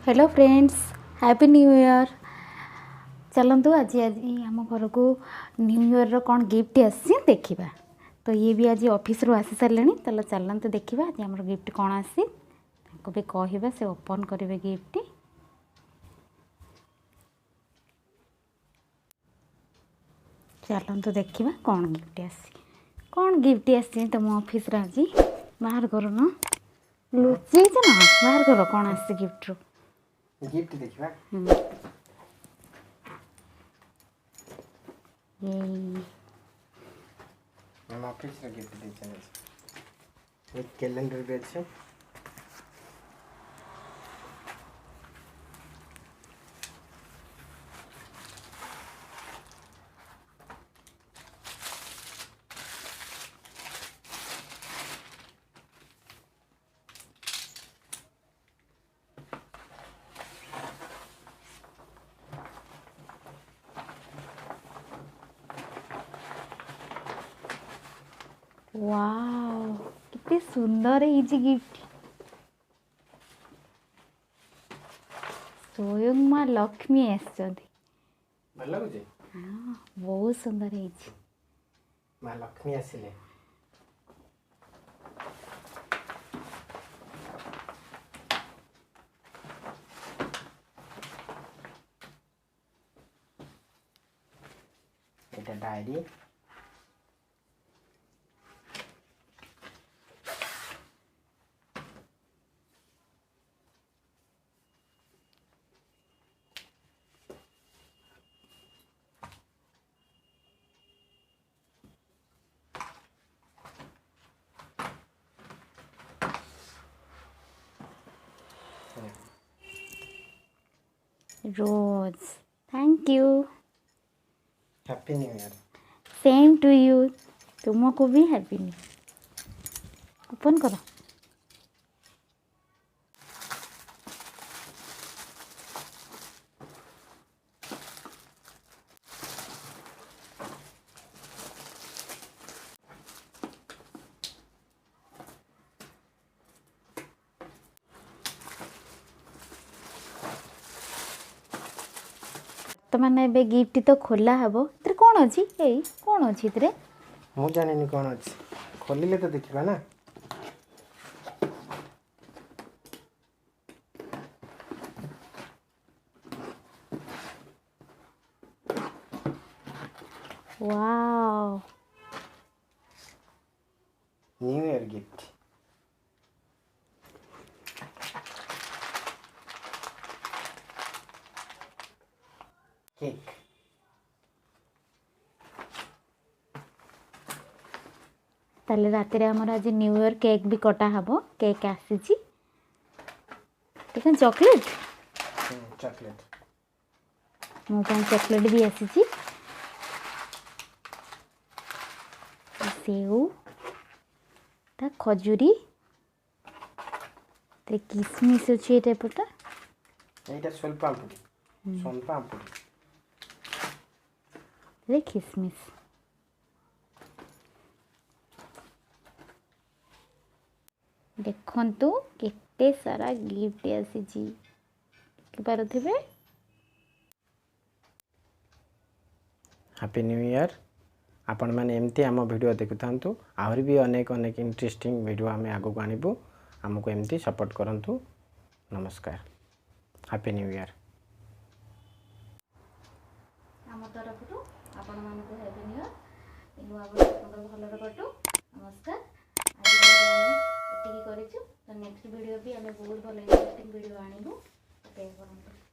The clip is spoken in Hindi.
Hello friends, happy new year. चलतु आज आज आम घर को न्यू ईयर रो कौन गिफ्ट आसी देखा। तो ये भी आज ऑफिस रू आसी सारे। चलो चलतु देखा आज आम गिफ्ट कौन आसी भी कहवा से ओपन करेंगे गिफ्ट। चलतु देखा कौन गिफ्ट आसी तुम ऑफिस आज बाहर कर न लुचि ना बाहर कर कौन आसी गिफ्ट रू गिफ्ट देखिबा। हम ऑफिस रे गिफ्ट दे छे। एक कैलेंडर भी আছে। वाओ कितने सुंदर है ये गिफ्ट। स्वयं माँ लक्ष्मी आसचंदी। भल लागुचे। हां बहुत सुंदर है। माँ लक्ष्मी आसिले। এটা ডায়েরি। रोज thank you. Happy new year. Same to you. तुमको भी हैप्पी न्यू। ओपन करो। तो मैंने बे गिफ्ट तो खोला हबो। तेरे कौन अछि ए कौन अछि तेरे? मु जानिनी कौन अछि। खोलिले तो देखिबा ना। Wow new year gift. Cake. ताले रात रे हमर आज न्यू ईयर केक भी कटा हबो। केक आसी छी। ठीक है चॉकलेट। चॉकलेट। मो पान चॉकलेट भी आसी छी। सेव ता खजूरी ते किसमिस अछि एटा पटा। एटा सोनपापड़ी। सोनपापड़ी। रे किसमिस। देखंतु केते सारा गिफ्ट आसी छी। के पारथिबे। Happy new year. आपण माने एमती आम वीडियो देखुथांतु। आहुरी भी अनेक अनेक इंटरेस्टिंग वीडियो आमे आगो को आनिबु। हमको एमती सपोर्ट करंतु। नमस्कार। Happy new year. आम तरफटू आपण मानको हैप्पी न्यू ईयर। नुआ वर्ष भलो रे कटू। नमस्कार। आज एतिकी करिछु। तो नेक्स्ट वीडियो भी हमें बहुत भलो इंटरेस्टिंग वीडियो आनिबु। ओके करंतु।